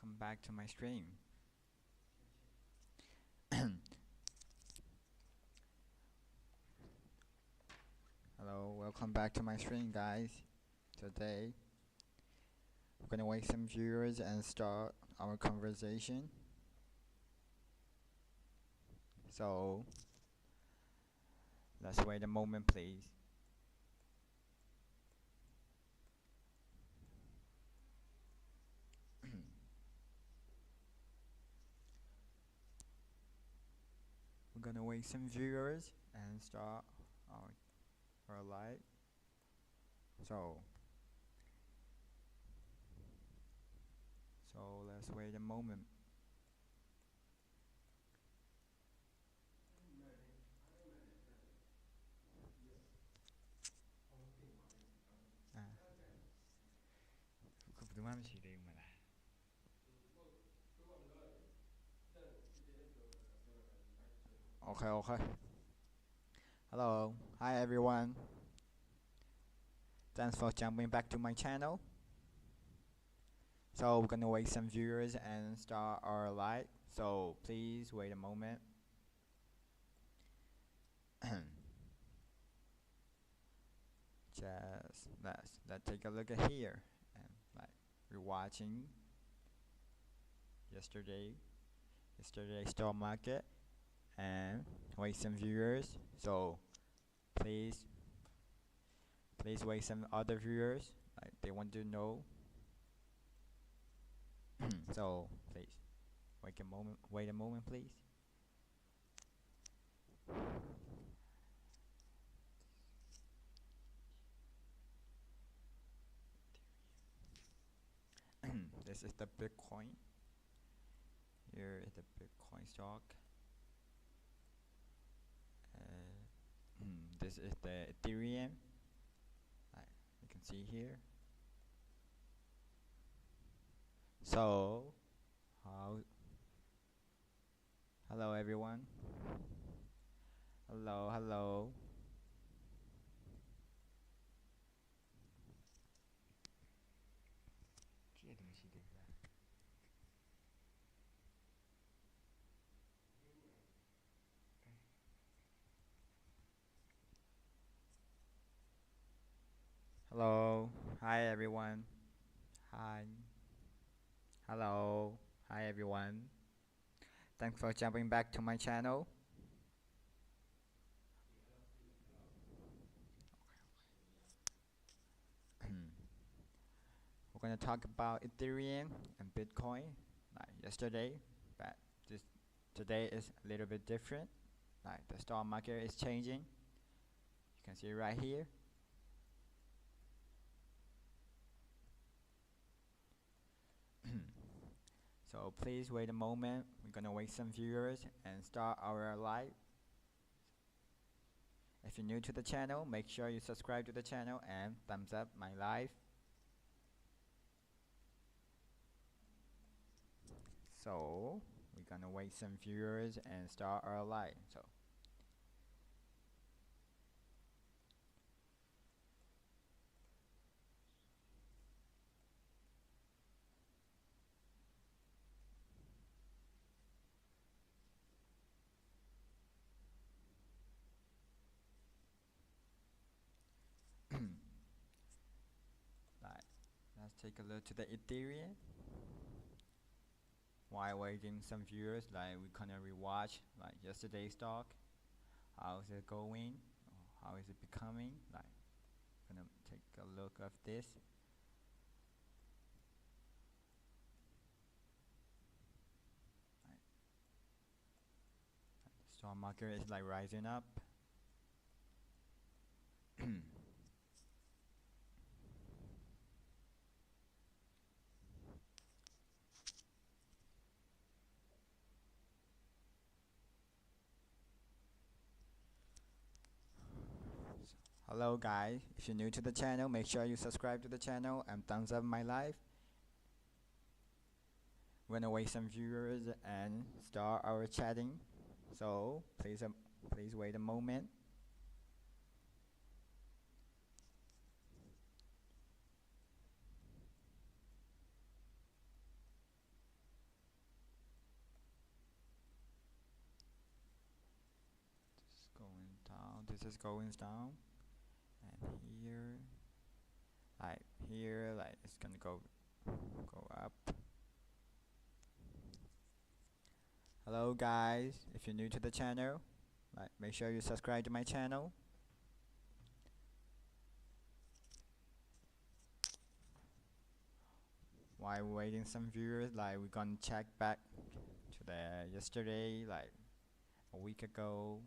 welcome back to my stream. Hello, welcome back to my stream, guys. Today, we're gonna wait some viewers and start our conversation. So, let's wait a moment, please. We're gonna wait some viewers and start our live. So, let's wait a moment. À, 그동안 시대인 말아. Okay, okay. Hello, hi everyone. Thanks for jumping back to my channel. So we're gonna wait some viewers and start our live. So please wait a moment. Just let's take a look at here, and like we're watching yesterday's stock market, and wait some viewers. So please wait some other viewers, like they want to know. So please wait a moment, please. This is the Bitcoin. Here is the Bitcoin stock. This is the Ethereum. You can see here. So, hello everyone. Hello, hello. Hello, hi everyone. Hi, hello, hi everyone. Thanks for jumping back to my channel. We're gonna talk about Ethereum and Bitcoin like yesterday, but today is a little bit different. Like the stock market is changing. You can see right here. So please wait a moment. We're gonna wait some viewers and start our live. If you're new to the channel, make sure you subscribe to the channel and thumbs up my live. So we're gonna wait some viewers and start our live. So let's take a look to the Ethereum. While waiting some viewers, like we gonna rewatch like yesterday's stock. How is it going? How is it becoming? Like gonna take a look of this. Stock market is like rising up. Hello guys, if you're new to the channel, make sure you subscribe to the channel and thumbs up my live. We're gonna wait some viewers and start our chatting. So please wait a moment. this is going down, and here like it's gonna go up. Hello guys, if you're new to the channel, like make sure you subscribe to my channel. While waiting some viewers, like we're gonna check back to the yesterday, like a week ago.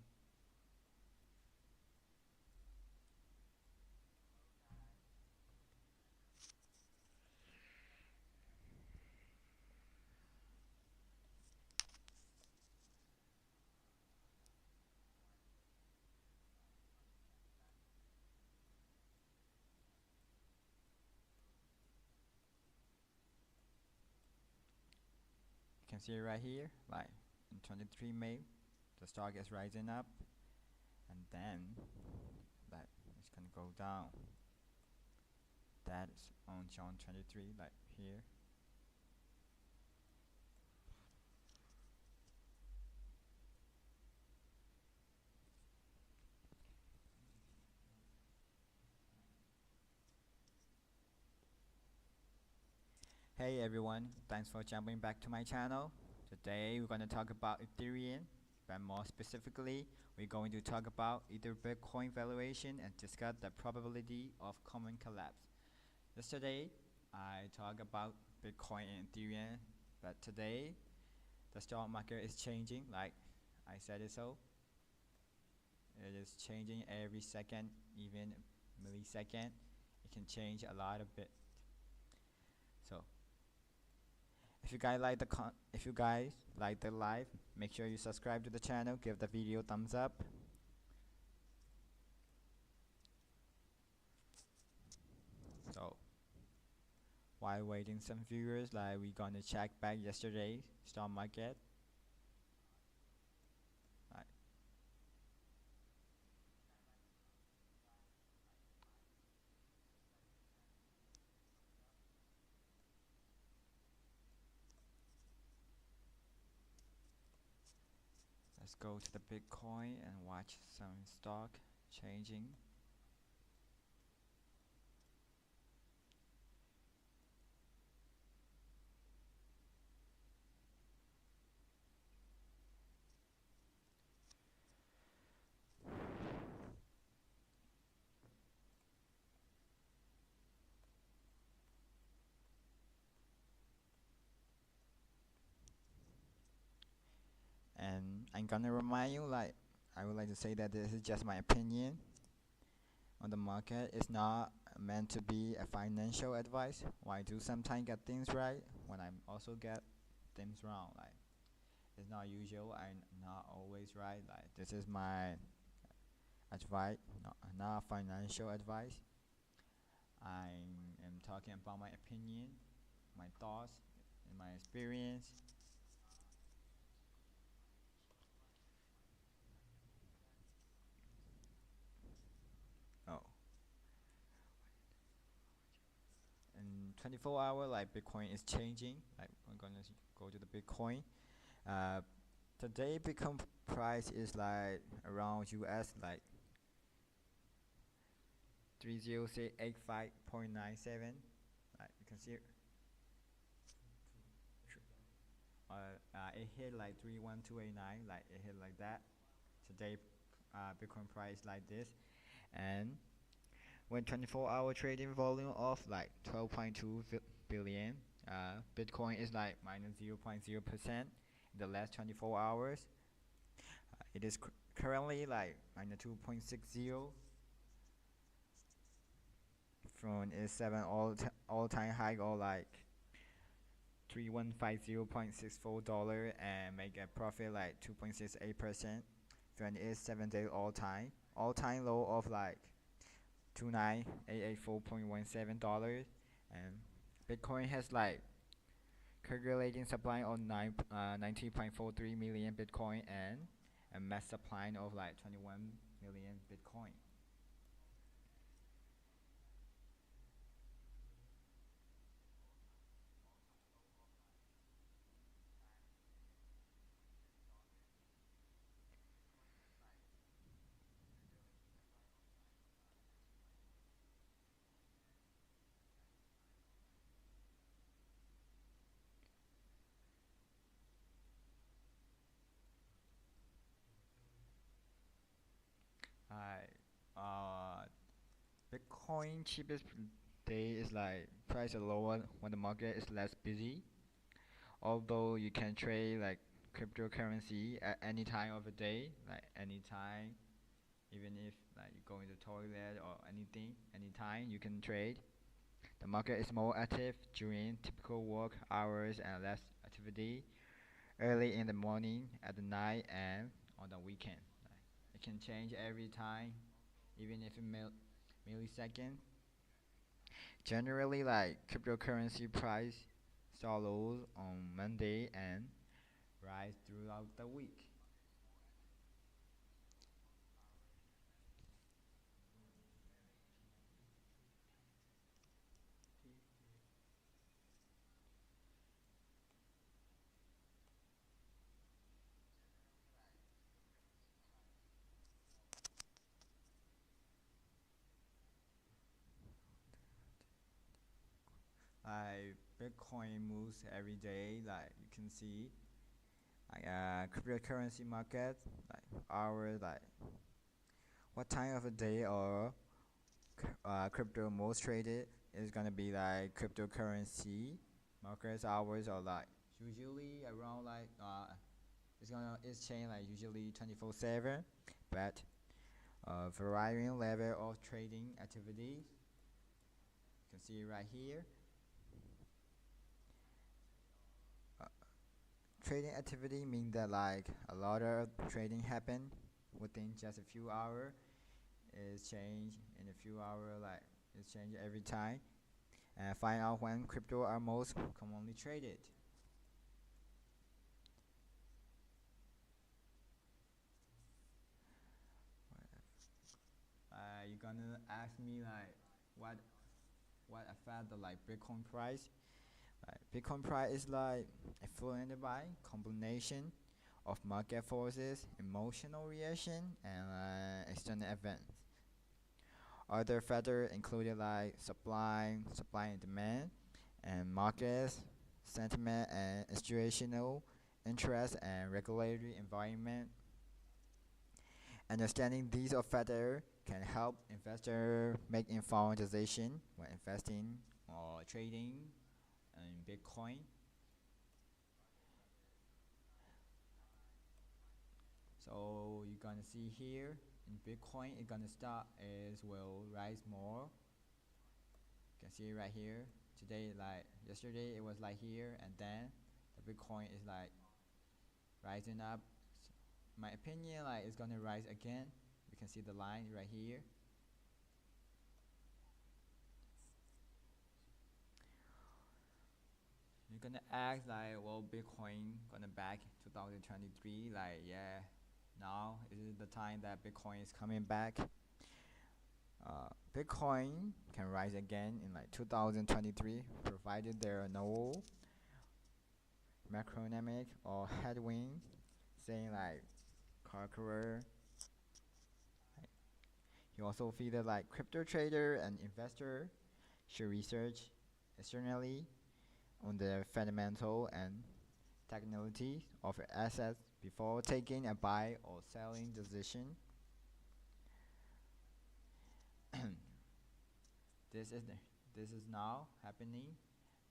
You can see it right here, like in 23 May, the stock is rising up, and then like it's gonna go down. That is on June 23, like here. Hey everyone, thanks for jumping back to my channel. Today we're going to talk about Ethereum, but more specifically, we're going to talk about either Bitcoin valuation and discuss the probability of common collapse. Yesterday, I talked about Bitcoin and Ethereum, but today, the stock market is changing, like I said it so. It is changing every second, even millisecond. It can change a lot of bit. So if you guys like the live, make sure you subscribe to the channel, give the video thumbs up. So while waiting some viewers, like we gonna check back yesterday's stock market. Right. Let's go to the Bitcoin and watch some stock changing. And I'm gonna remind you, like I would like to say that this is just my opinion on the market. It's not meant to be a financial advice. Why I do sometimes get things right when I also get things wrong. Like it's not usual. I'm not always right. Like this is my advice, not financial advice. I am talking about my opinion, my thoughts, and my experience. Oh, in 24 hour, like Bitcoin is changing. Like we're gonna go to the Bitcoin. Uh, Today Bitcoin price is like around US like 3085.97. Like you can see, it hit like 31289. Like it hit like that. Today, Bitcoin price like this, and when 24-hour trading volume of like 12.2 billion, Bitcoin is like minus 0.0% in the last 24 hours. It is currently like minus 2.60 from its 7 all-time high or like 3150.64 and make a profit like 2.68% from its 7-day all-time low of like 29884.17 and Bitcoin has like calculating supply of 90.43 million Bitcoin and a mass supply of like 21 million Bitcoin. Bitcoin cheapest day is like price is lower when the market is less busy. Although you can trade like cryptocurrency at any time of the day, like anytime, even if like you go in the toilet or anything, anytime you can trade. The market is more active during typical work hours and less activity early in the morning, at the night, and on the weekend. Like, it can change every time, even if in millisecond. Generally, like cryptocurrency price start low on Monday and rise throughout the week. Like Bitcoin moves every day, like you can see. Like cryptocurrency market, like hours, like what time of the day or crypto most traded is gonna be like cryptocurrency markets hours or like usually around like it's chain like usually 24/7, but varying level of trading activities. You can see right here. Uh, Trading activity mean that like a lot of trading happen within just a few hours. It's change in a few hours, like it's change every time. And find out when crypto are most commonly traded. You're gonna ask me like what what affect the like Bitcoin price? Like Bitcoin price is like influenced by combination of market forces, emotional reaction, and external events. Other factors included like supply and demand, and markets, sentiment, and institutional interest and regulatory environment. Understanding these factors can help investors make informed decisions when investing or trading in Bitcoin. So you're gonna see here in Bitcoin, it's gonna start as will rise more. You can see it right here. Today, like yesterday, it was like here, and then the Bitcoin is like rising up. My opinion, like it's gonna rise again. You can see the line right here. You're gonna ask like, well, Bitcoin gonna back 2023? Like, yeah, now is the time that Bitcoin is coming back. Bitcoin can rise again in like 2023, provided there are no macroeconomic or headwind, saying like conqueror. You also feel that like crypto trader and investor should research externally on the fundamental and technicality of assets before taking a buy or selling decision. this is the, this is now happening,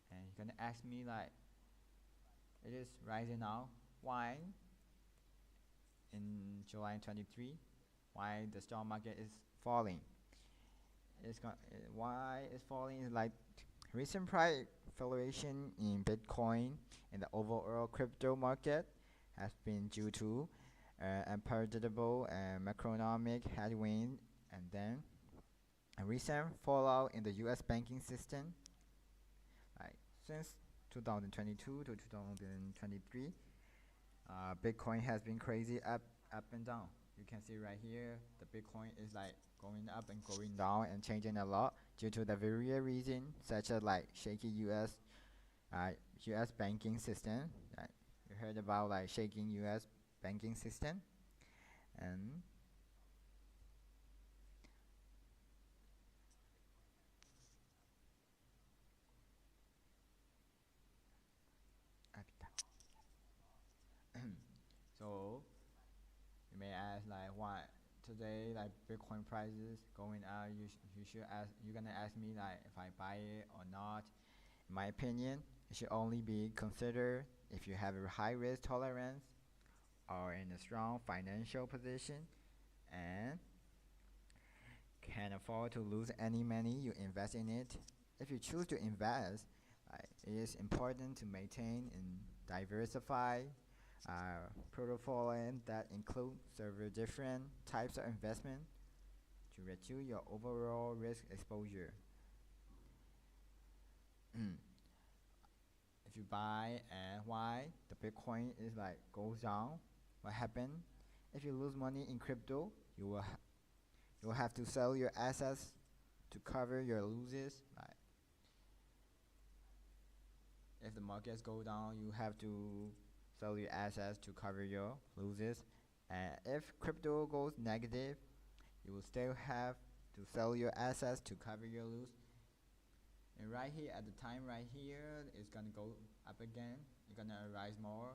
and you're gonna ask me like, it is rising now. Why in July 23? Why the stock market is falling? Why it's falling is like recent price fluctuation in Bitcoin and the overall crypto market has been due to unpredictable macroeconomic headwind, and then a recent fallout in the U.S. banking system. Like since 2022 to 2023, Bitcoin has been crazy up and down. You can see right here, the Bitcoin is like going up and going down and changing a lot due to the various reasons such as like shaky uh, U.S. banking system. You heard about like shaking U.S. banking system, and so you may ask like why today like Bitcoin prices going up, you should ask you're gonna ask me like if I buy it or not. In my opinion, it should only be considered if you have a high risk tolerance or in a strong financial position and can afford to lose any money you invest in it. If you choose to invest, it is important to maintain and diversify portfolio that include several different types of investment to reduce your overall risk exposure. If you buy and why the Bitcoin is like goes down, what happened? If you lose money in crypto, you will have to sell your assets to cover your losses. Like if the markets go down, you have to sell your assets to cover your losses. And if crypto goes negative, you will still have to sell your assets to cover your loss. And right here at the time right here, it's gonna go up again. It's gonna rise more,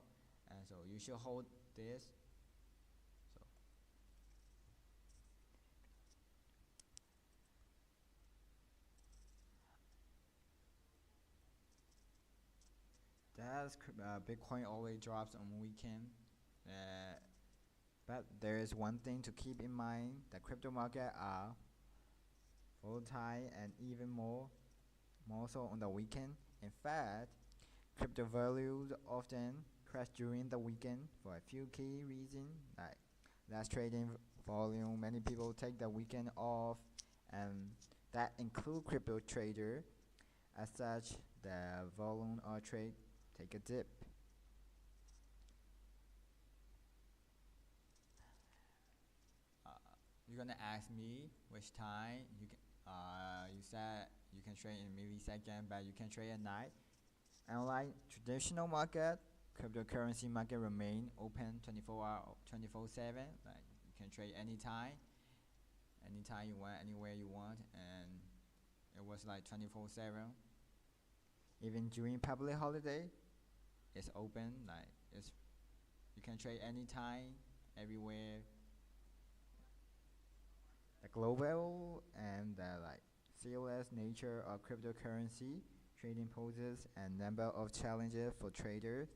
and so you should hold this. So that's Bitcoin always drops on weekend. Uh, but there is one thing to keep in mind: the crypto market are volatile and even more so on the weekend. In fact, crypto values often crash during the weekend for a few key reasons, like less trading volume. Many people take the weekend off, and that include crypto trader. As such, the volume or trade take a dip. Uh, you're gonna ask me which time you can. You said you can trade in millisecond, but you can trade at night. Unlike traditional market, cryptocurrency market remain open 24 hour, 24/7. Like you can trade anytime you want, anywhere you want, and it was like 24/7. Even during public holiday, it's open. Like it's you can trade anytime, everywhere. The global and the like fearless nature of cryptocurrency trading poses a number of challenges for traders.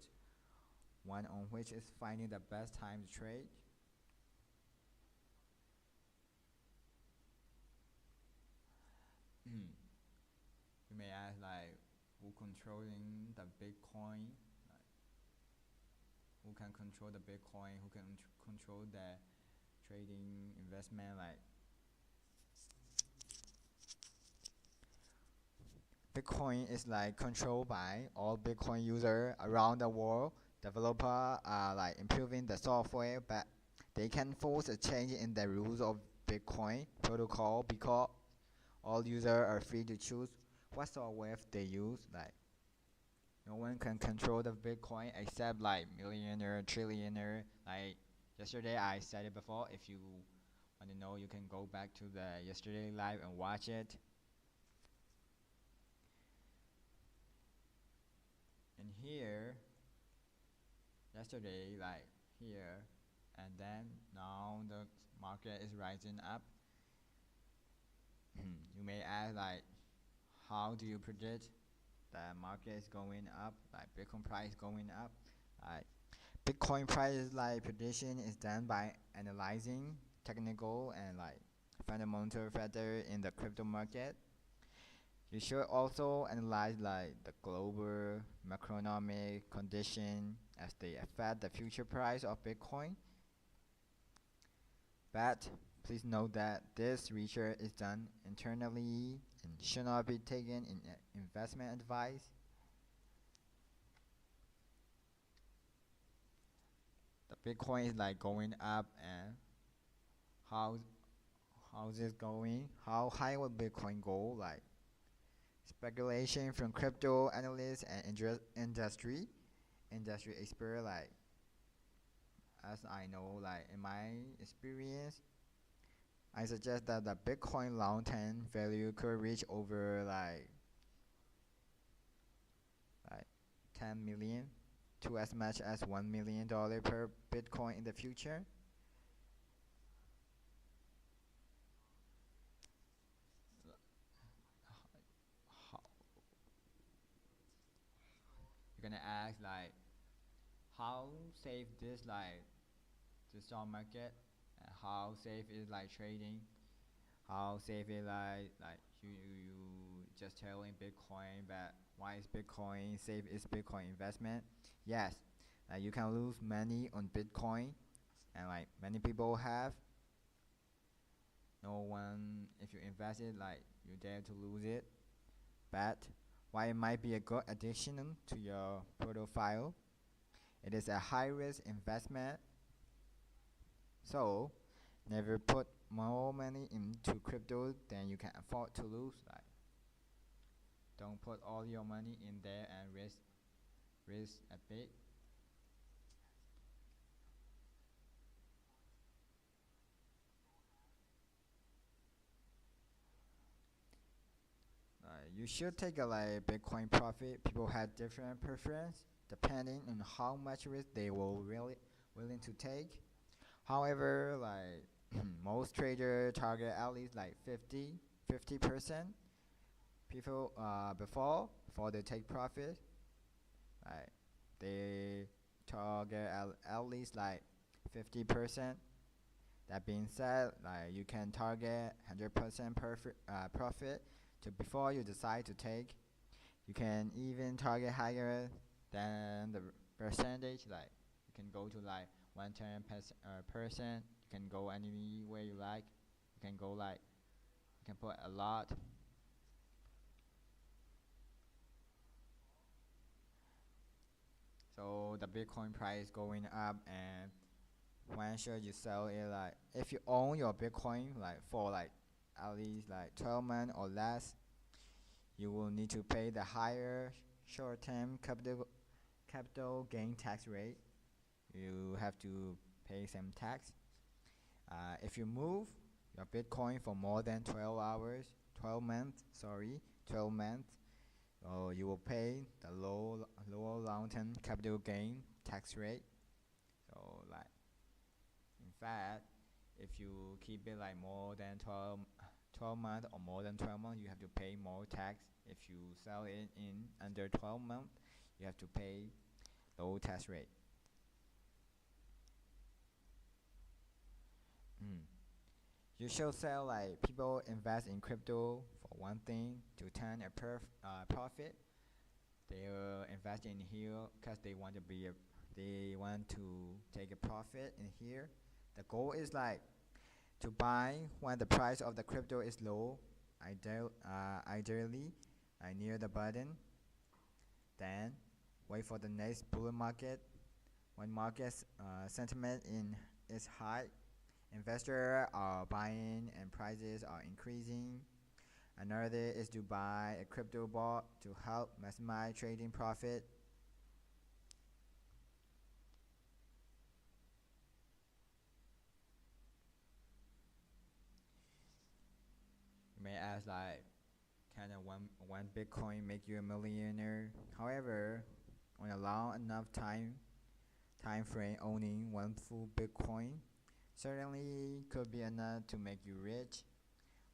One on which is finding the best time to trade. You may ask like who controlling the Bitcoin? Like, who can control the Bitcoin? Who can control the trading investment? Like Bitcoin is like controlled by all Bitcoin users around the world. Developers are like improving the software, but they can force a change in the rules of Bitcoin protocol because all users are free to choose what software they use. Like no one can control the Bitcoin except like millionaire, trillionaire. Like yesterday, I said it before. If you want to know, you can go back to the yesterday live and watch it. And here, yesterday, like here, and then now the market is rising up. You may ask like, how do you predict the market is going up, like Bitcoin price going up? Like Bitcoin price like prediction is done by analyzing technical and like fundamental factor in the crypto market. You should also analyze like the global macroeconomic condition as they affect the future price of Bitcoin. But please note that this research is done internally and should not be taken in investment advice. The Bitcoin is like going up, and how how's it going? How high will Bitcoin go? Like speculation from crypto analysts and industry expert. Like as I know, like in my experience, I suggest that the Bitcoin long-term value could reach over like 10 million to as much as $1 million per Bitcoin in the future. you're gonna ask like how safe this like the stock market, and how safe is like trading, how safe is like you just telling Bitcoin that why is Bitcoin safe, is Bitcoin investment. Yes, like you can lose money on Bitcoin, and like many people have. No one, if you invest it, like you dare to lose it. But why it might be a good addition to your profile, it is a high risk investment. So never put more money into crypto than you can afford to lose. Like don't put all your money in there and risk a bit. You should take a like Bitcoin profit. People have different preference depending on how much risk they will really willing to take. However, like most traders target at least like 50%. People before they take profit, like they target at least like 50%. That being said, like you can target 100% profit to before you decide to take. You can even target higher than the percentage. Like you can go to like 110%. You can go anywhere you like. You can go like you can put a lot. So the Bitcoin price going up, and when should you sell it? Like if you own your Bitcoin like for like at least like 12 months or less, you will need to pay the higher short-term capital gain tax rate. You have to pay some tax. If you move your Bitcoin for more than 12 hours, 12 months, sorry, 12 months, you will pay the lower long-term capital gain tax rate. So like, in fact, if you keep it like more than 12 months or more than 12 months, you have to pay more tax. If you sell it in under 12 months, you have to pay low tax rate. Mm. You should sell like people invest in crypto for one thing to turn a profit. They invest in here because they want to take a profit in here. The goal is like to buy when the price of the crypto is low, ideally near the button. Then wait for the next bull market. When market sentiment is high, investors are buying and prices are increasing. Another is to buy a crypto bot to help maximize trading profit. You may ask like, can a one Bitcoin make you a millionaire? However, on a long enough time frame, owning one full Bitcoin certainly could be enough to make you rich.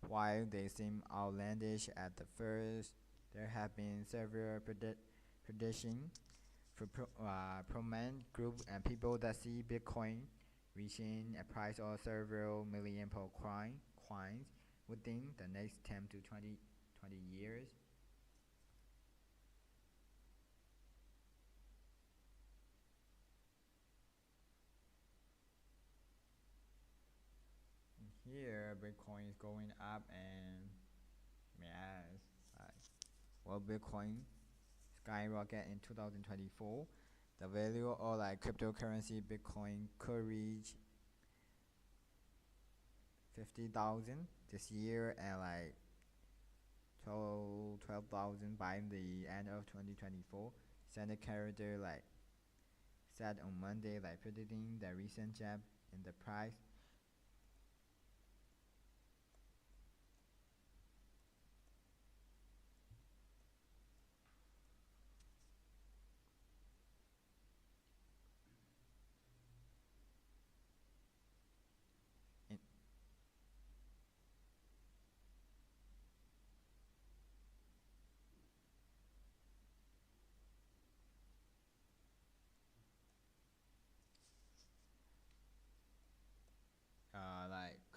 While they seem outlandish at the first, there have been several predictions for prominent groups and people that see Bitcoin reaching a price of several million per coins within the next 10 to 20 years. Here, Bitcoin is going up, and may I ask, like, will Bitcoin skyrocket in 2024? The value of like cryptocurrency Bitcoin could reach 50,000 this year, and like 12,000 by the end of 2024. Standard Character like said on Monday, like predicting the recent jump in the price. In,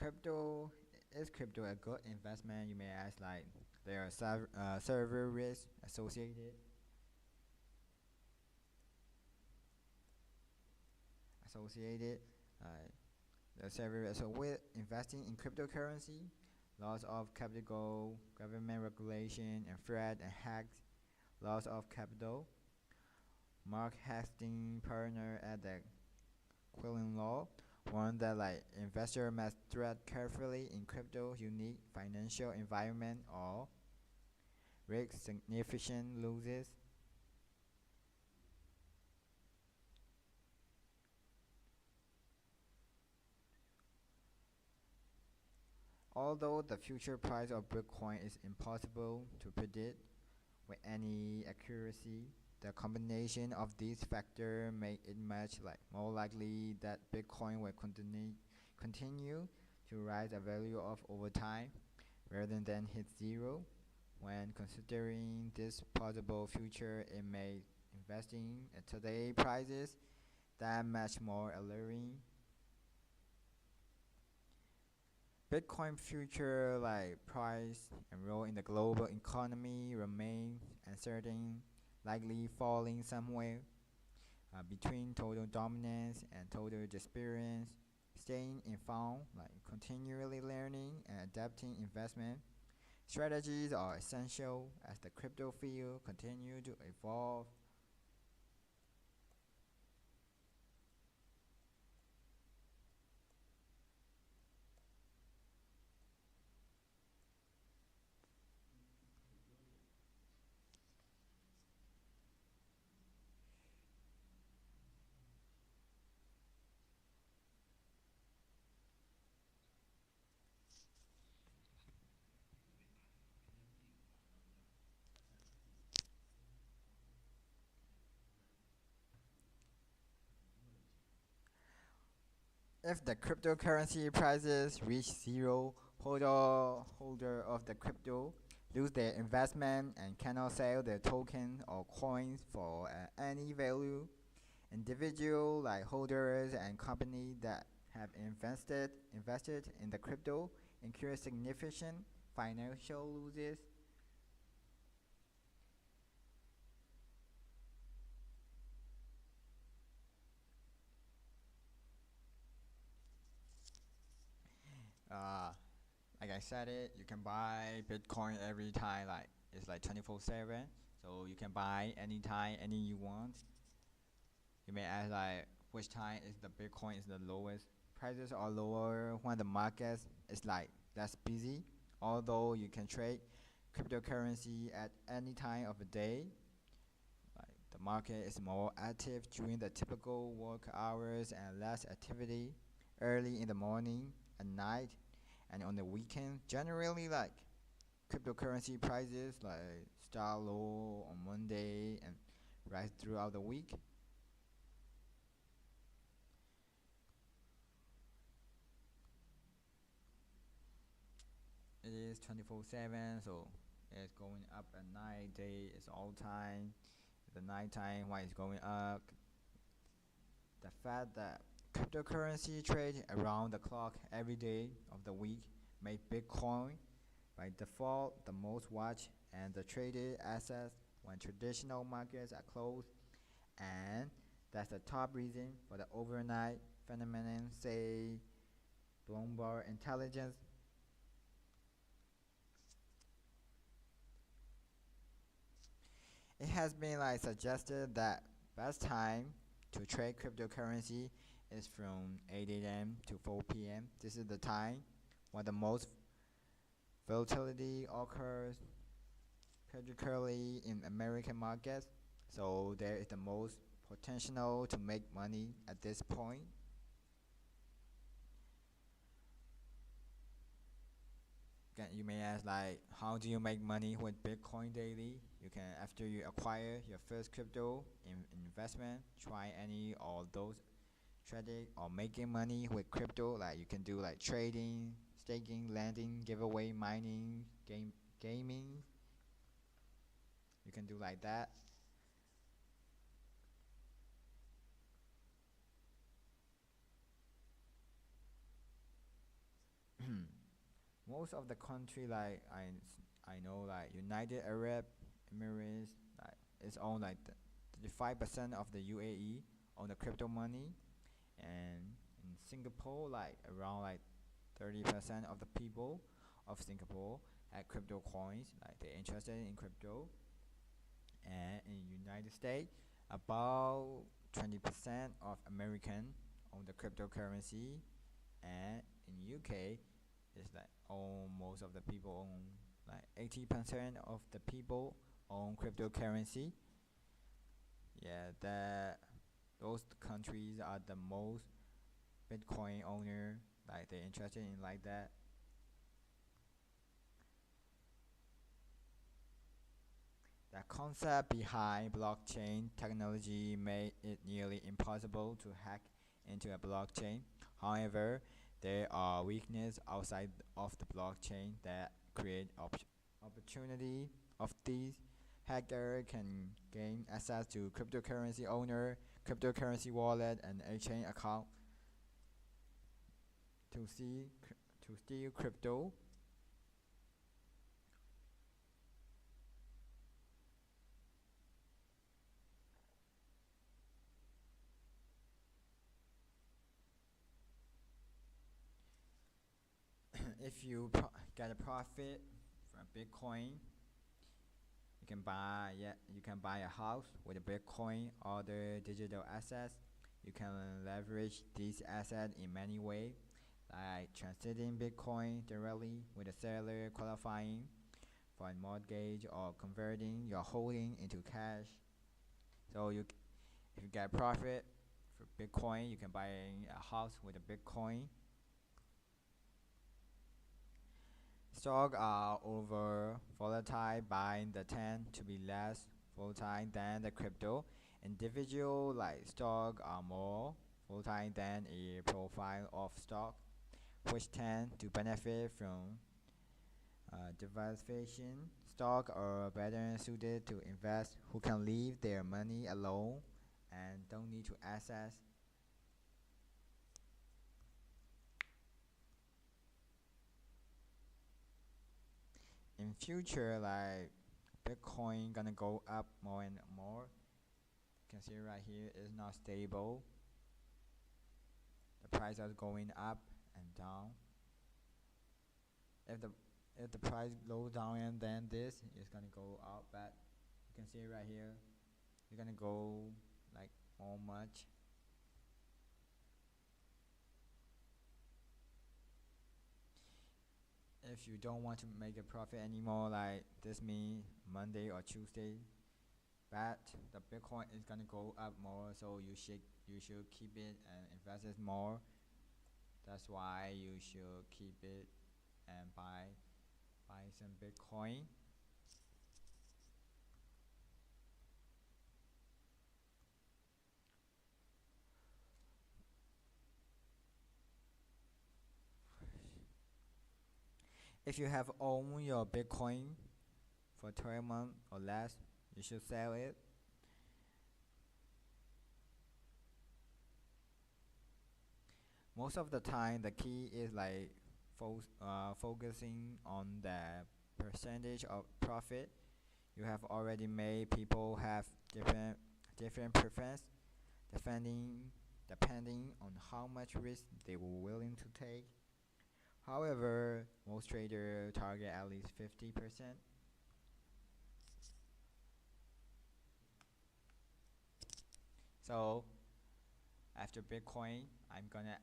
crypto is crypto a good investment? You may ask. Like there are server risks associated. Uh, the server risk. So with investing in cryptocurrency, loss of capital, government regulation, and threat and hacks, loss of capital. Mark Hastings, partner at the Quillen Law, warned that like investor must tread carefully in crypto's unique financial environment or risk significant losses. Although the future price of Bitcoin is impossible to predict with any accuracy, the combination of these factors make it much like more likely that Bitcoin will continue to rise a value of over time rather than hit zero. When considering this possible future, it makes investing at today's prices that much more alluring. Bitcoin future like price and role in the global economy remain uncertain, likely falling somewhere between total dominance and total experience. Staying informed, like continually learning and adapting investment strategies are essential as the crypto field continue to evolve. If the cryptocurrency prices reach zero, holder of the crypto lose their investment and cannot sell their token or coins for any value. Individual like holders and companies that have invested in the crypto incur significant financial losses. Uh, like I said it, you can buy Bitcoin every time. Like it's like 24/7, so you can buy anytime, any you want. You may ask like which time is the Bitcoin is the lowest. Prices are lower when the market is like less busy. Although you can trade cryptocurrency at any time of the day, like the market is more active during the typical work hours and less activity early in the morning and night and on the weekend. Generally, like cryptocurrency prices like start low on Monday and rise throughout the week. It is 24/7, so it's going up at night. Day is all time. The nighttime, why it's going up? The fact that cryptocurrency trade around the clock every day of the week make Bitcoin by default the most watched and the traded assets when traditional markets are closed, and that's the top reason for the overnight phenomenon. Say Bloomberg Intelligence. It has been like suggested that best time to trade cryptocurrency is from 8 a.m. to 4 p.m. This is the time when the most volatility occurs, particularly in American markets. So there is the most potential to make money at this point. You may ask like, how do you make money with Bitcoin daily? You can after you acquire your first crypto investment, try any of those trading or making money with crypto. Like you can do like trading, staking, lending, giveaway, mining, gaming. You can do like that. most of the country like I know like United Arab Emirates like it's own like 35% of the UAE on the crypto money, and in Singapore like around like 30% of the people of Singapore had crypto coins, like they're interested in crypto. And in United States, about 20% of American own the cryptocurrency, and in UK, it's like almost of the people own like 80% of the people own cryptocurrency. Yeah, that those countries are the most Bitcoin owner, like they're interested in like that. The concept behind blockchain technology made it nearly impossible to hack into a blockchain. However, there are weaknesses outside of the blockchain that create opportunity of these. Hacker can gain access to cryptocurrency owner, cryptocurrency wallet, and exchange account to see to steal crypto. If you get a profit from Bitcoin, you can buy a house with a Bitcoin, other digital assets. You can leverage these assets in many ways, like transiting Bitcoin directly with the seller, qualifying for a mortgage, or converting your holding into cash. So if you get profit for Bitcoin, you can buy a house with a Bitcoin. Stocks are over volatile, buying the tend to be less volatile than the crypto. Individual like stock are more volatile than a profile of stock, which tend to benefit from diversification. Stock are better suited to invest who can leave their money alone and don't need to access. In future, like Bitcoin gonna go up more and more. You can see right here is not stable. The price is going up and down. If the if the price goes down and then this is gonna go up, but you can see right here it's gonna go like more much. If you don't want to make a profit anymore, like this means Monday or Tuesday, but the Bitcoin is gonna go up more, so you should keep it and invest it more. That's why you should keep it and buy some Bitcoin. If you have owned your Bitcoin for 12 months or less, you should sell it. Most of the time, the key is like focusing on the percentage of profit you have already made. People have different preference depending depending on how much risk they were willing to take. However, most traders target at least 50%. So after Bitcoin, I'm gonna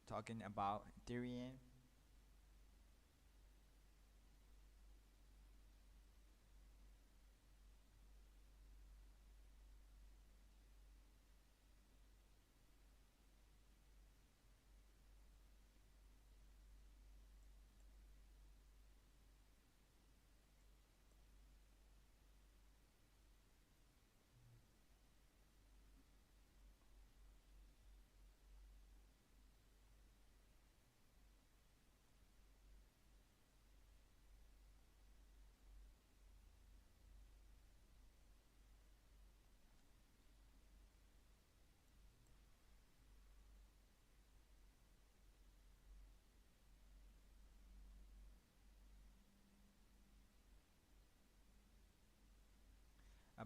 talking about Ethereum.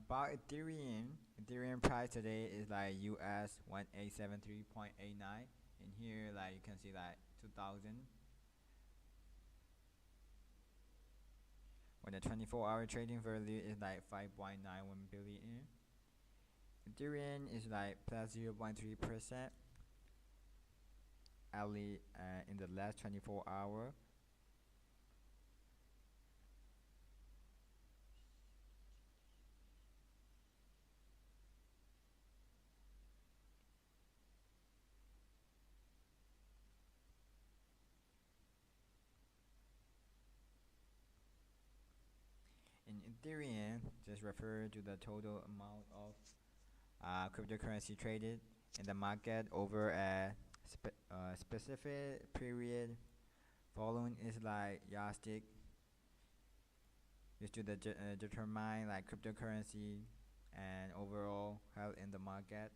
About Ethereum price today is like US 1873.89. In here, like you can see like 2000. When the 24-hour trading value is like 5.91 billion. Ethereum is like plus 0.3% early in the last 24 hour. In Ethereum, just refer to the total amount of cryptocurrency traded in the market over a specific period. Following is like yardstick used to determine like cryptocurrency and overall health in the market.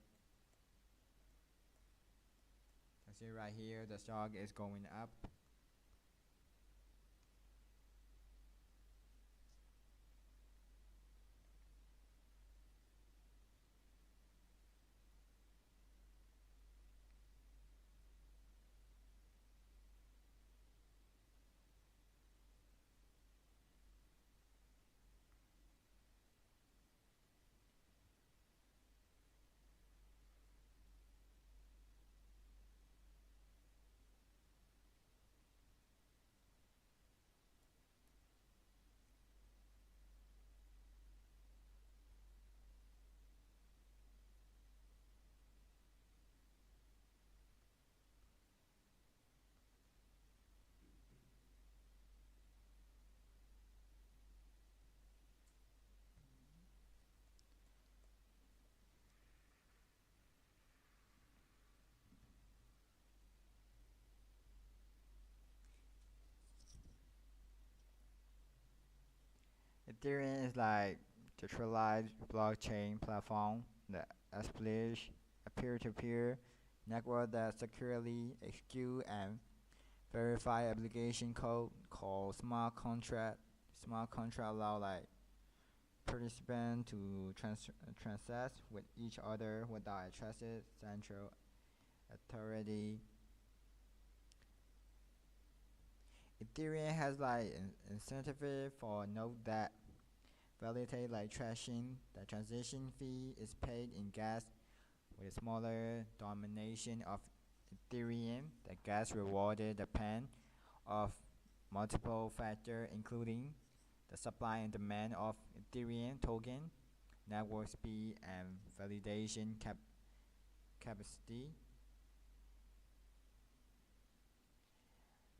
You see right here, the stock is going up. Ethereum is like decentralized blockchain platform that establishes a peer-to-peer network that securely execute and verify application code called smart contract. Smart contract allow like participants to transact with each other without a trusted central authority. Ethereum has like incentive for node that validate like trashing. The transaction fee is paid in gas with a smaller domination of Ethereum. The gas rewarded depend of multiple factors including the supply and demand of Ethereum token, network speed and validation capacity.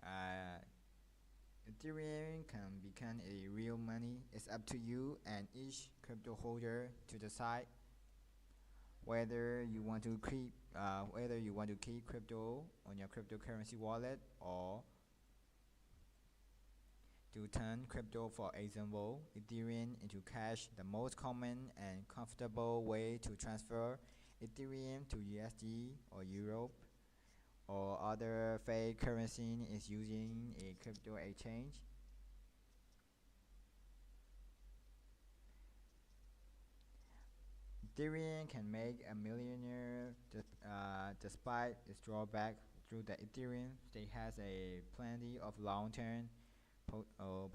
Uh, Ethereum can become a real money. It's up to you and each crypto holder to decide whether you want to keep crypto on your cryptocurrency wallet or to turn crypto, for example, Ethereum into cash. The most common and comfortable way to transfer Ethereum to USD or Europe or other fake currency is using a crypto exchange. Ethereum can make a millionaire despite its drawback. Through the Ethereum, state has a plenty of long-term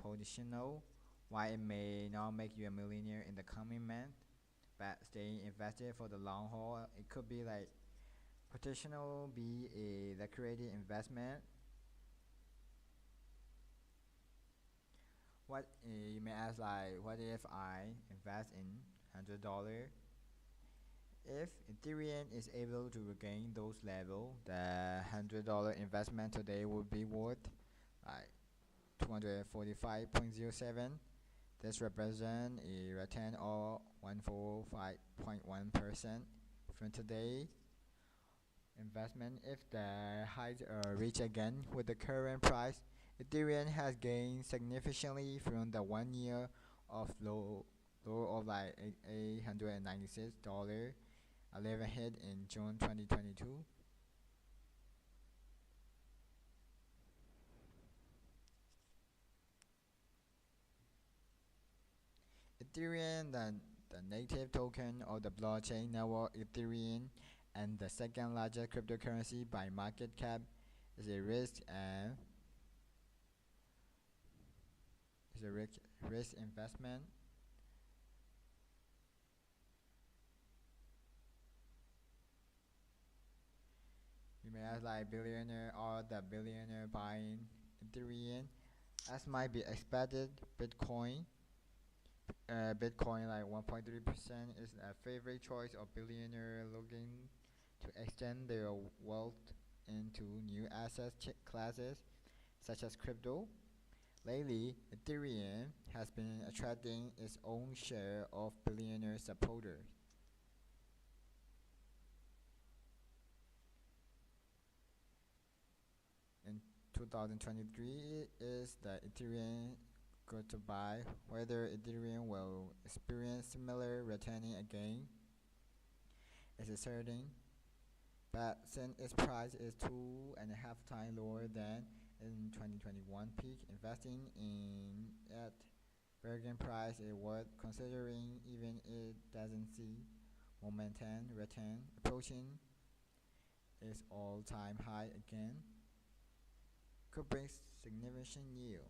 potential. While it may not make you a millionaire in the coming month, but staying invested for the long haul, it could be like potential be a lucrative investment. What you may ask like, what if I invest in $100? If Ethereum is able to regain those levels, the $100 investment today would be worth like 245.07. This represents a return of 145.1% from today investment. If the highs are reached again with the current price, Ethereum has gained significantly from the 1 year of low of like $896 a level hit in June 2022. Ethereum then the native token of the blockchain network Ethereum and the second largest cryptocurrency by market cap is a risk investment. You may ask like billionaire or the billionaire buying Ethereum. As might be expected, Bitcoin like 1.3% is a favorite choice of billionaire looking to extend their wealth into new asset classes such as crypto. Lately, Ethereum has been attracting its own share of billionaire supporters. In 2023 is the Ethereum good to buy. Whether Ethereum will experience similar returning again is uncertain, but since its price is 2.5 times lower than in 2021 peak, investing in at bargain price is worth considering even if it doesn't see momentum return approaching its all-time high again could bring significant yield.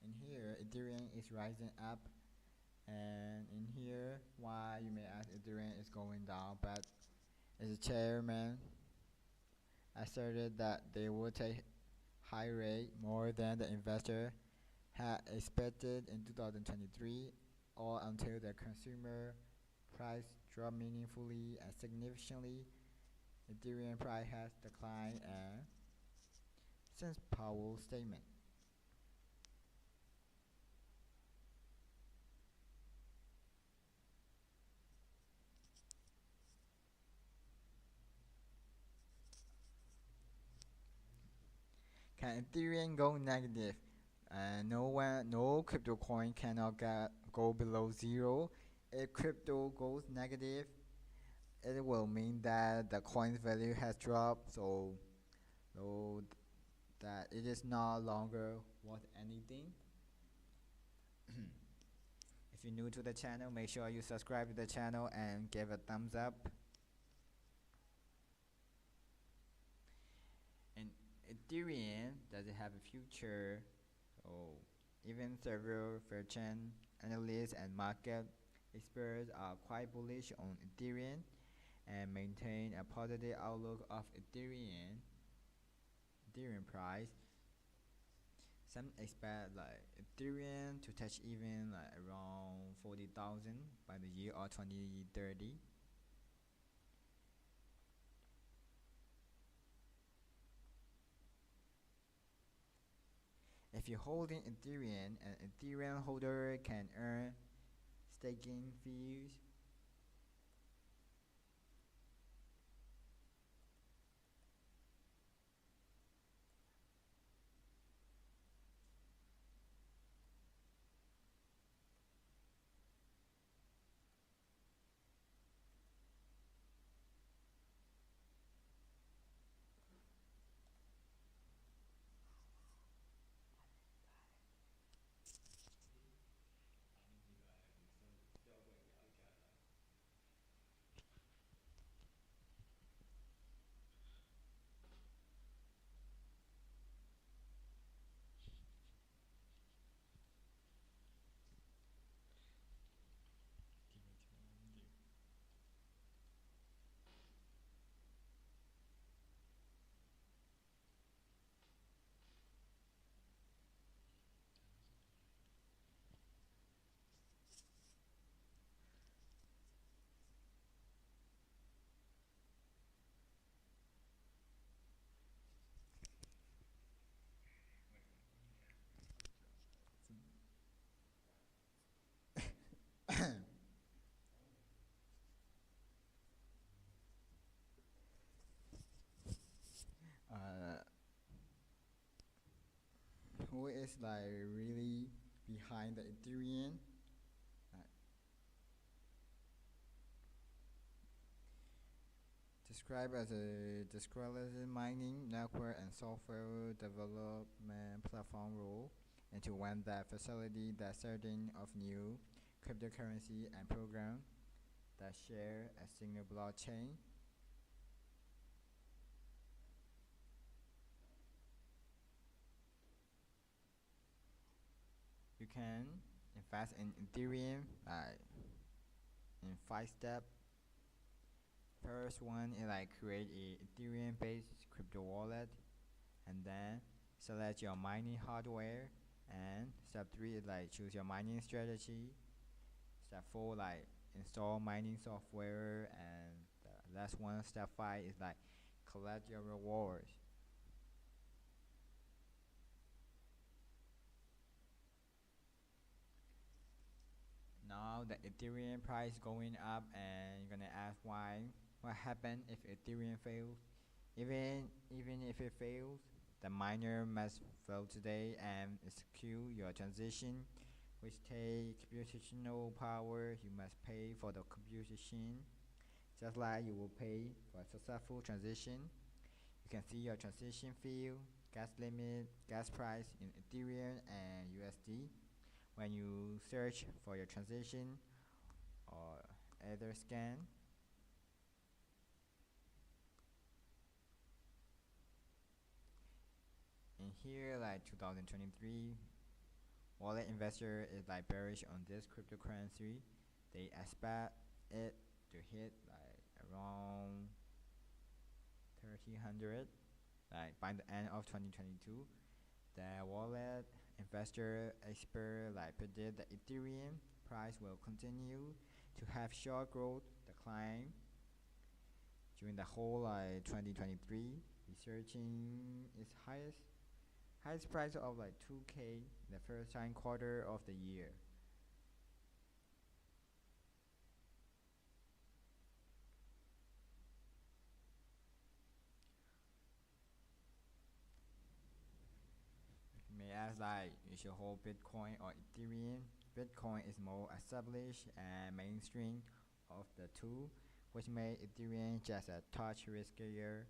In here, Ethereum is rising up, and in here, why you may ask Ethereum is going down, but as a chairman asserted that they would take high rate more than the investor had expected in 2023 or until the consumer price dropped meaningfully and significantly. Ethereum price has declined and since Powell's statement. Can Ethereum go negative? No crypto coin cannot go below zero. If crypto goes negative, it will mean that the coin's value has dropped, so that it is no longer worth anything. If you're new to the channel, make sure you subscribe to the channel and give a thumbs up. And Ethereum, does it have a future? So even several merchant analysts and market experts are quite bullish on Ethereum and maintain a positive outlook of Ethereum price. Some expect like Ethereum to touch even like around 40,000 by the year of 2030. If you're holding Ethereum, an Ethereum holder can earn staking fees. uh, who is like really behind the Ethereum? Uh, described as a decentralized mining network and software development platform role into one that facilitates the starting of new cryptocurrency and program that share a single blockchain. You can invest in Ethereum in 5 steps. First one is create a Ethereum based crypto wallet, and then select your mining hardware, and step 3 is choose your mining strategy. Step 4 install mining software, and the last one, step 5, is collect your rewards. Now the Ethereum price going up, and you're gonna ask why. What happened if Ethereum fails? Even if it fails, the miner must fail today and execute your transition, which take computational power. You must pay for the computation, just like you will pay for a successful transition. You can see your transition fee, gas limit, gas price in Ethereum and USD when you search for your transition or either scan. In here, 2023, wallet investor is bearish on this cryptocurrency. They expect it to hit around 1300 by the end of 2022. The wallet investor expert predict that Ethereum price will continue to have short growth decline during the whole 2023, researching its highest price of 2K in the first time quarter of the year. You may ask you should hold Bitcoin or Ethereum. Bitcoin is more established and mainstream of the two, which made Ethereum just a touch riskier.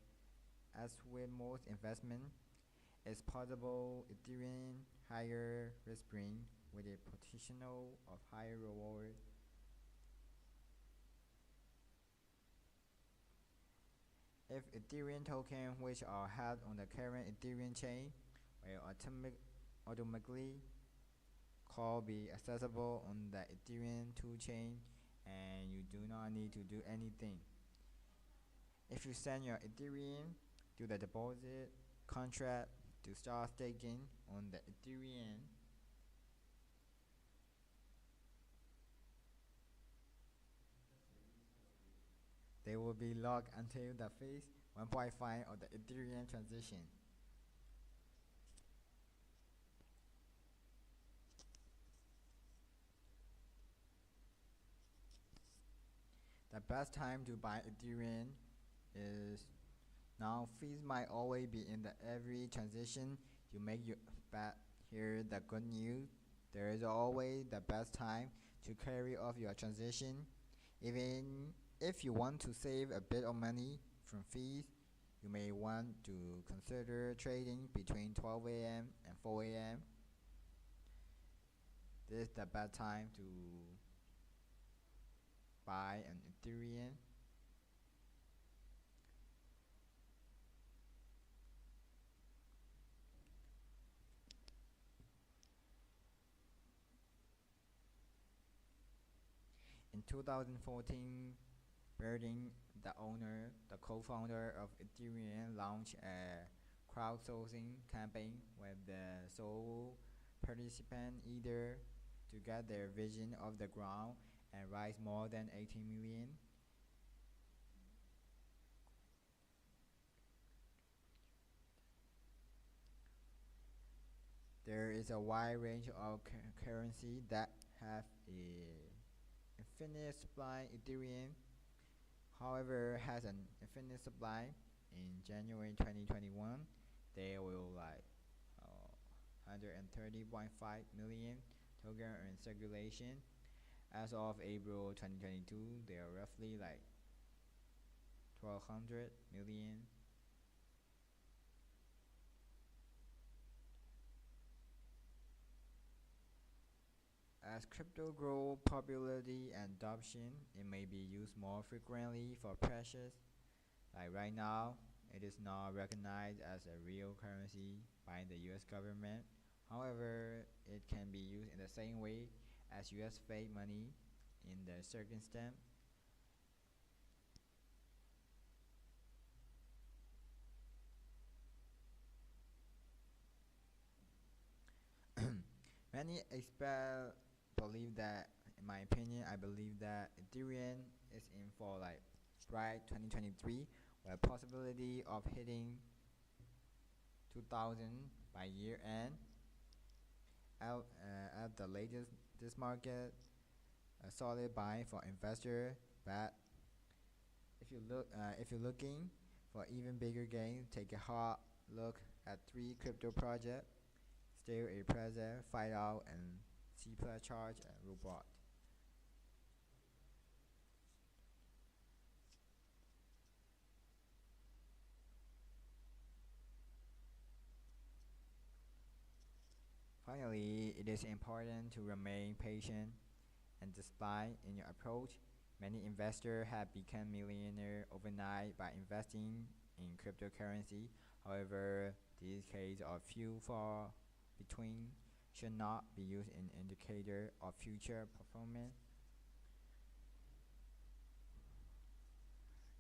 As with most investment, it's possible Ethereum higher risk bring with a potential of higher reward. If Ethereum token which are held on the current Ethereum chain will automatically be accessible on the Ethereum 2 chain, and you do not need to do anything. If you send your Ethereum to the deposit contract to start staking on the Ethereum, they will be locked until the phase 1.5 of the Ethereum transition. The best time to buy Ethereum is now. Fees might always be in the every transition you make. But here the good news: there is always the best time to carry off your transition. Even if you want to save a bit of money from fees, you may want to consider trading between 12 a.m. and 4 a.m. This is the best time to buy an Ethereum. In 2014, Berding, the co-founder of Ethereum, launched a crowdsourcing campaign with the sole participant either to get their vision off the ground and raise more than 18 million. There is a wide range of currency that have a infinite supply. Ethereum, however, has an infinite supply. In January 2021, they will 130.5 million token in circulation. As of April 2022, there are roughly 1200 million. As crypto grow popularity and adoption, it may be used more frequently for precious. Like right now, it is not recognized as a real currency by the US government. However, it can be used in the same way as US fake money in the circumstance. Many experts believe that, in my opinion, I believe that Ethereum is in for like bright 2023 with a possibility of hitting 2000 by year end. At the latest, this market a solid buy for investor. But if you're looking for even bigger gains, take a hard look at three crypto projects. Still a present, fight out and C plus charge and robot. Finally, it is important to remain patient and disciplined in your approach. Many investors have become millionaires overnight by investing in cryptocurrency. However, these cases are few far between, should not be used in indicator of future performance.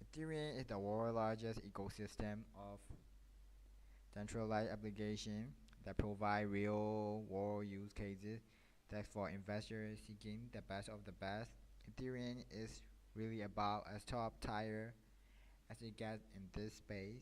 Ethereum is the world's largest ecosystem of centralized applications that provide real-world use cases. That's for investors seeking the best of the best. Ethereum is really about as top tier as it gets in this space.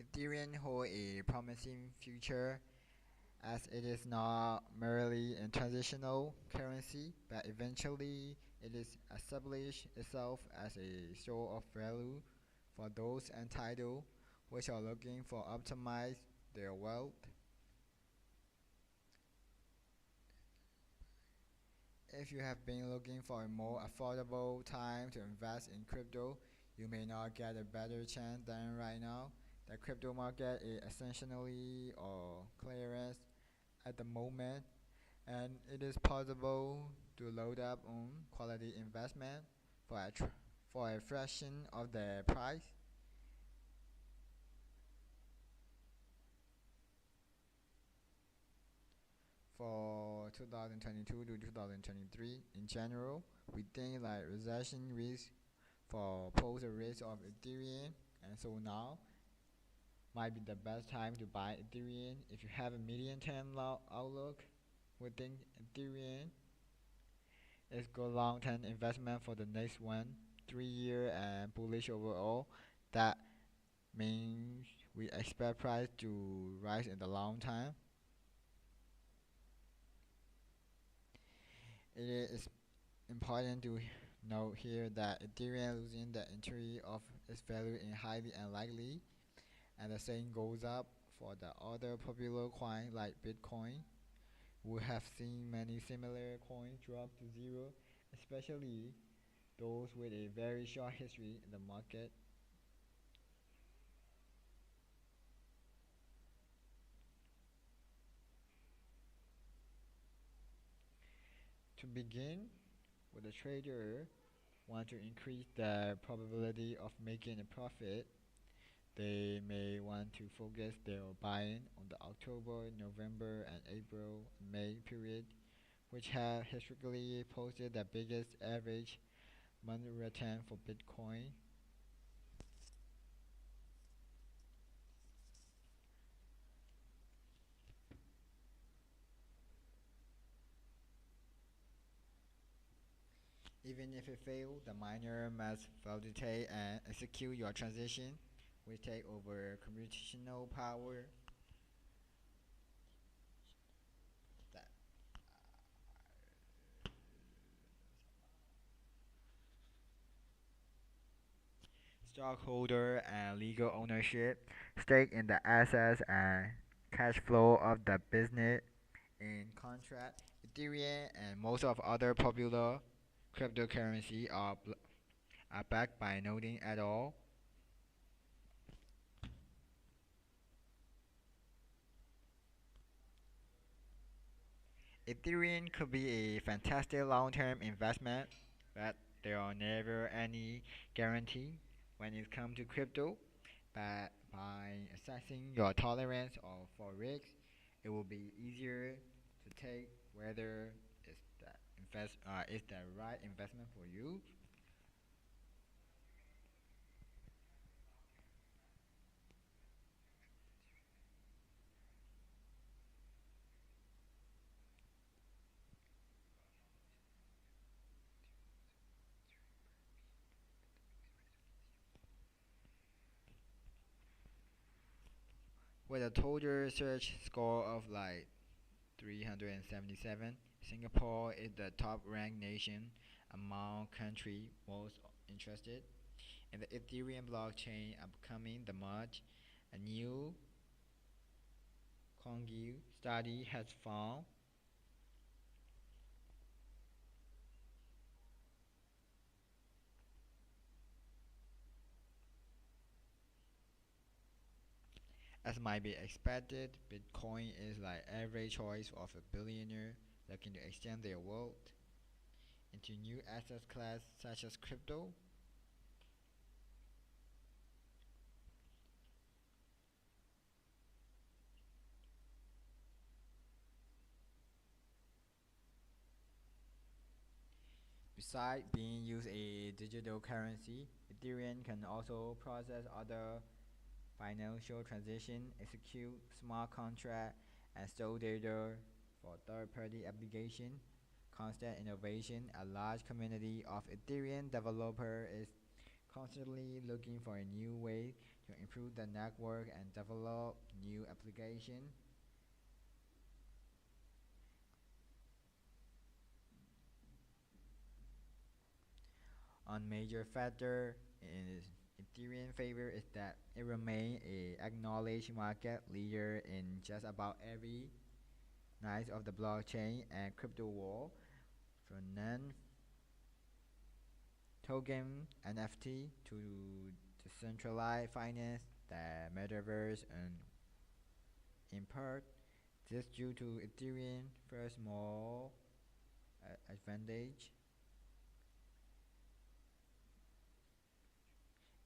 Ethereum holds a promising future as it is not merely a transitional currency, but eventually it is established itself as a store of value for those entitled which are looking for optimize their wealth. If you have been looking for a more affordable time to invest in crypto, you may not get a better chance than right now. The crypto market is essentially or clearance at the moment, and it is possible to load up on quality investment for for a fraction of the price. For 2022 to 2023 in general, we think like recession risk for pose a risk of Ethereum, and so now might be the best time to buy Ethereum if you have a medium-term outlook. We think Ethereum is good long-term investment for the next 1 3 year and bullish overall. That means we expect price to rise in the long time. It is important to note here that Ethereum losing the entry of its value is highly unlikely, and the same goes up for the other popular coins like Bitcoin. We have seen many similar coins drop to zero, especially those with a very short history in the market. To begin, with a trader want to increase the probability of making a profit, they may want to focus their buying on the October, November, and April, May period, which have historically posted the biggest average monthly return for Bitcoin. Even if it fails, the miner must validate and execute your transaction, which take over computational power. That stockholder and legal ownership stake in the assets and cash flow of the business. In contrast, Ethereum and most of other popular cryptocurrency are backed by nothing at all. Ethereum could be a fantastic long-term investment, but there are never any guarantee when it comes to crypto. But by assessing your tolerance for risk, it will be easier to take whether is the right investment for you. With a total search score of like 377, Singapore is the top ranked nation among countries most interested in the Ethereum blockchain. Upcoming the March, a new Congi study has found as might be expected, Bitcoin is like every choice of a billionaire looking to extend their wealth into new asset class such as crypto. Besides being used a digital currency, Ethereum can also process other financial transaction, execute smart contract, and store data for third-party application. Constant innovation. A large community of Ethereum developer is constantly looking for a new way to improve the network and develop new application. On major factor in Ethereum favor is that it remains a acknowledged market leader in just about every niche of the blockchain and crypto world, from non-token NFT to decentralized finance, the metaverse, and in part, this due to Ethereum first small advantage.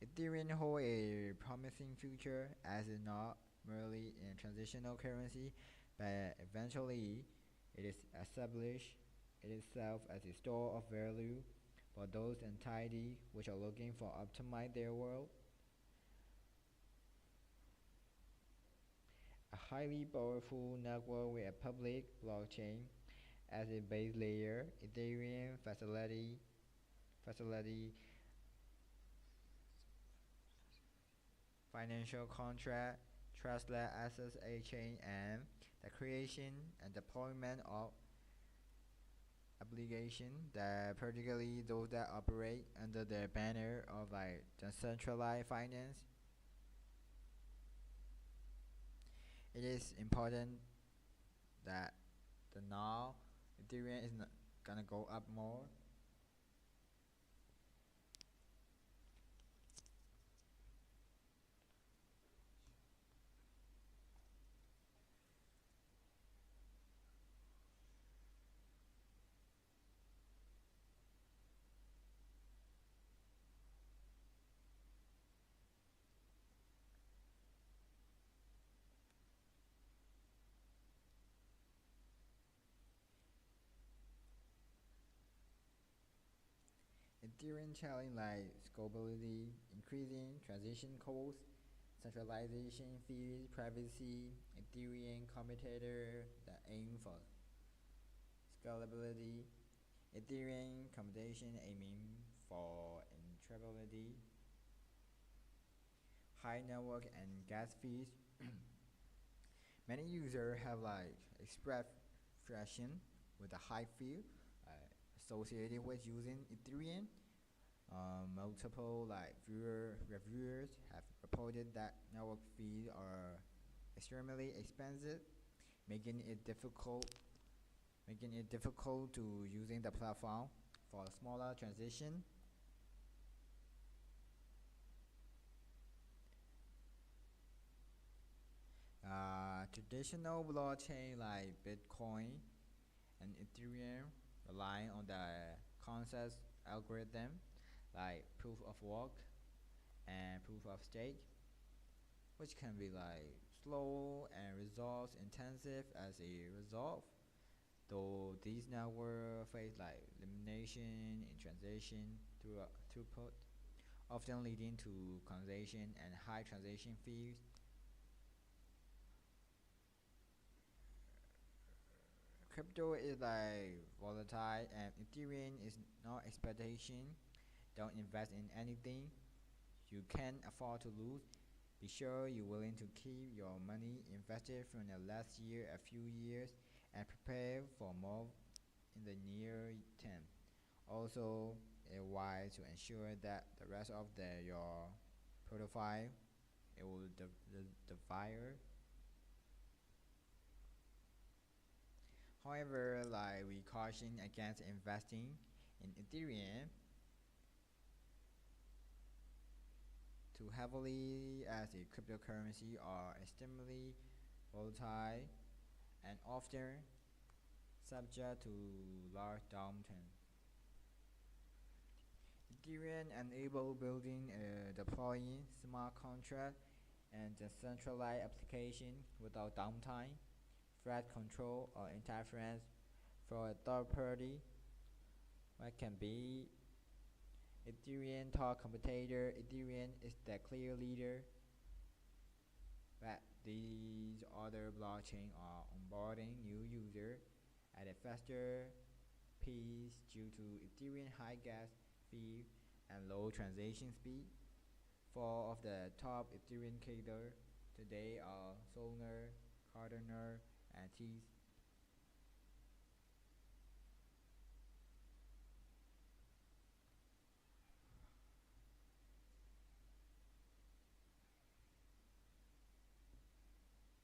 Ethereum holds a promising future as it not merely a transitional currency, but eventually it is established itself as a store of value for those entities which are looking for optimize their world. A highly powerful network with a public blockchain as a base layer, Ethereum facility financial contract, trustless assets exchange, and the creation and deployment of obligation that particularly those that operate under the banner of like decentralized finance. It is important that the now Ethereum is not gonna go up more. Ethereum challenge like scalability, increasing transaction costs, centralization fees, privacy, Ethereum commutator that aim for scalability. Ethereum computation aiming for interoperability, high network and gas fees. Many users have expressed frustration with the high fee associated with using Ethereum. Multiple reviewers have reported that network fees are extremely expensive, making it difficult to using the platform for a smaller transition. Traditional blockchain like Bitcoin and Ethereum rely on the consensus algorithm like proof of work and proof of stake, which can be slow and resource intensive as a result. Though these networks face limitation in transaction throughput, often leading to congestion and high transaction fees. Crypto is volatile and Ethereum is no expectation. Don't invest in anything you can afford to lose. Be sure you're willing to keep your money invested from the last year a few years and prepare for more in the near term. Also, it's wise to ensure that the rest of your portfolio it will divide. However, we caution against investing in Ethereum too heavily as a cryptocurrency are extremely volatile and often subject to large downturn. Ethereum enable building and deploying smart contract and decentralized application without downtime, threat control or interference for a third party. What can be Ethereum talk competitor? Ethereum is the clear leader, but these other blockchain are onboarding new users at a faster pace due to Ethereum high gas fee and low transaction speed. Four of the top Ethereum killer today are Solana, Cardano, and Teeth.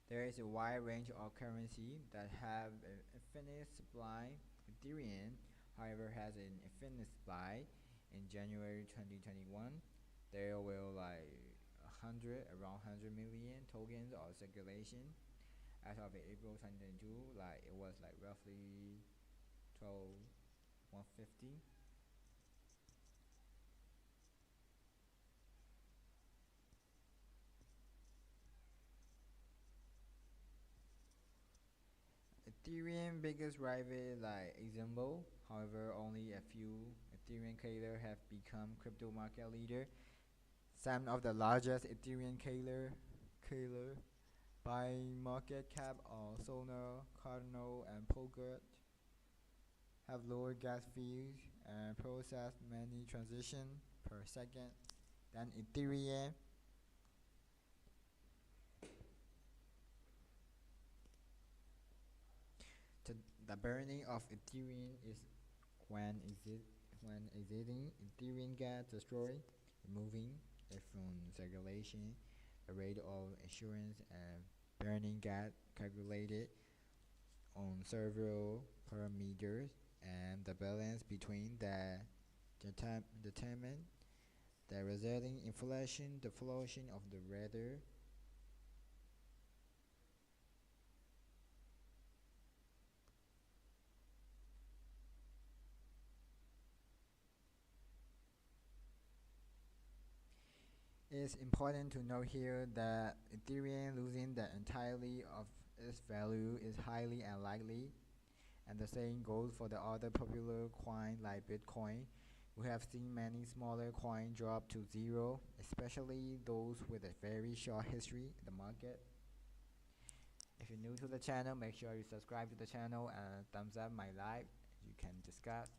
There is a wide range of currency that have an infinite supply. Ethereum, however, has an infinite supply. In January 2021, there were around 100 million tokens of circulation. As of April 2022, it was roughly 150. Ethereum biggest rival example. However, only a few Ethereum killer have become crypto market leader. Some of the largest Ethereum killer by market cap are Solana, Cardano, and Polkadot have lower gas fees and process many transactions per second than Ethereum. The burning of Ethereum is when exiting Ethereum gets destroyed, removing it from circulation. The rate of insurance and burning get calculated on several parameters, and the balance between the determine the resulting inflation deflation of the weather. It's important to note here that Ethereum losing the entirety of its value is highly unlikely, and the same goes for the other popular coins like Bitcoin. We have seen many smaller coins drop to zero, especially those with a very short history in the market. If you're new to the channel, make sure you subscribe to the channel and thumbs up my live. You can discuss.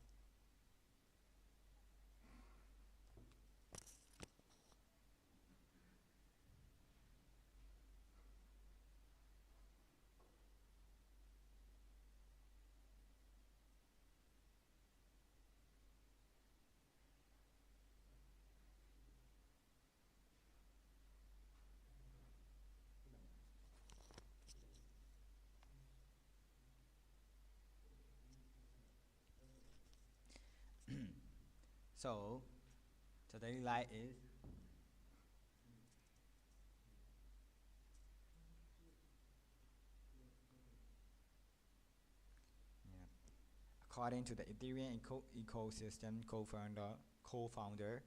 So today live is yeah. According to the Ethereum ecosystem co-founder,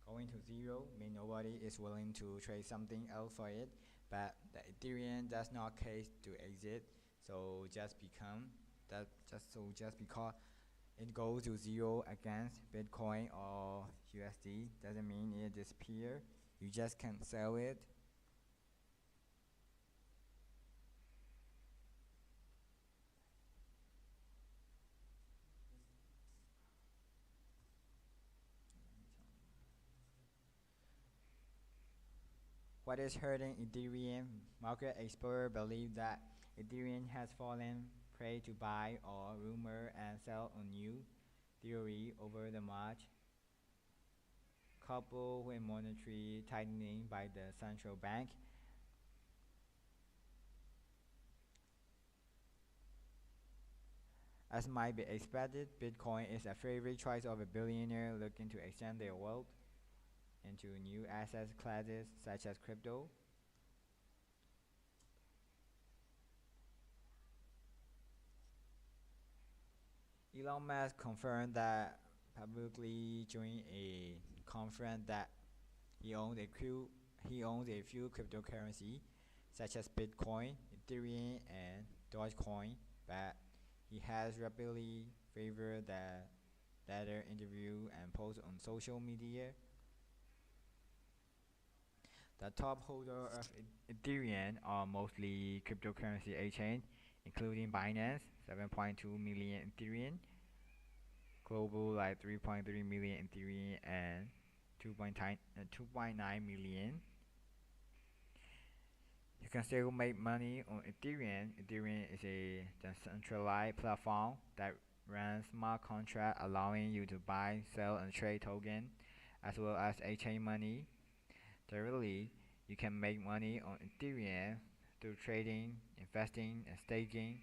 going to zero means nobody is willing to trade something else for it, but the Ethereum does not case to exit, so just because it goes to zero against Bitcoin or USD doesn't mean it disappear. You just can't sell it. What is hurting Ethereum? Market experts believe that Ethereum has fallen prey to buy or rumor and sell on new theory over the March, coupled with monetary tightening by the central bank. As might be expected, Bitcoin is a favorite choice of a billionaire looking to extend their wealth into new asset classes such as crypto. Elon Musk confirmed that publicly during a conference that he owns a few cryptocurrency such as Bitcoin, Ethereum, and Dogecoin, but he has rapidly favored the latter interview and post on social media. The top holder of Ethereum are mostly cryptocurrency exchange, including Binance, 7.2 million Ethereum, Global like 3.3 million Ethereum, and 2.9 million. You can still make money on Ethereum. Ethereum is a decentralized platform that runs smart contracts allowing you to buy, sell, and trade tokens, as well as exchange money. Thirdly, you can make money on Ethereum through trading, investing, and staking.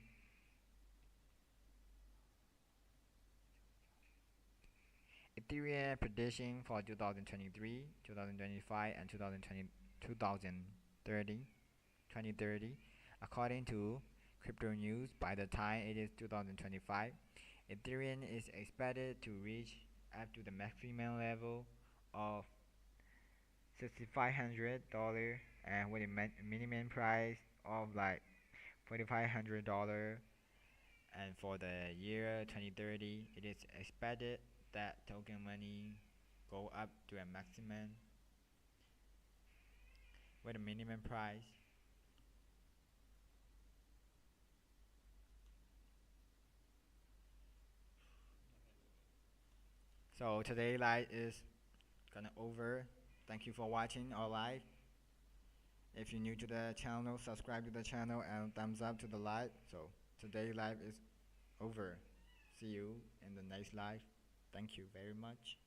Ethereum prediction for 2023, 2025, and 2030. According to Crypto News, by the time it is 2025, Ethereum is expected to reach up to the maximum level of $6,500 and with a minimum price of like $4,500. And for the year 2030, it is expected that token money go up to a maximum with a minimum price. So today live is gonna over. Thank you for watching our live. If you're new to the channel, subscribe to the channel and thumbs up to the live. So today live is over. See you in the next live. Thank you very much.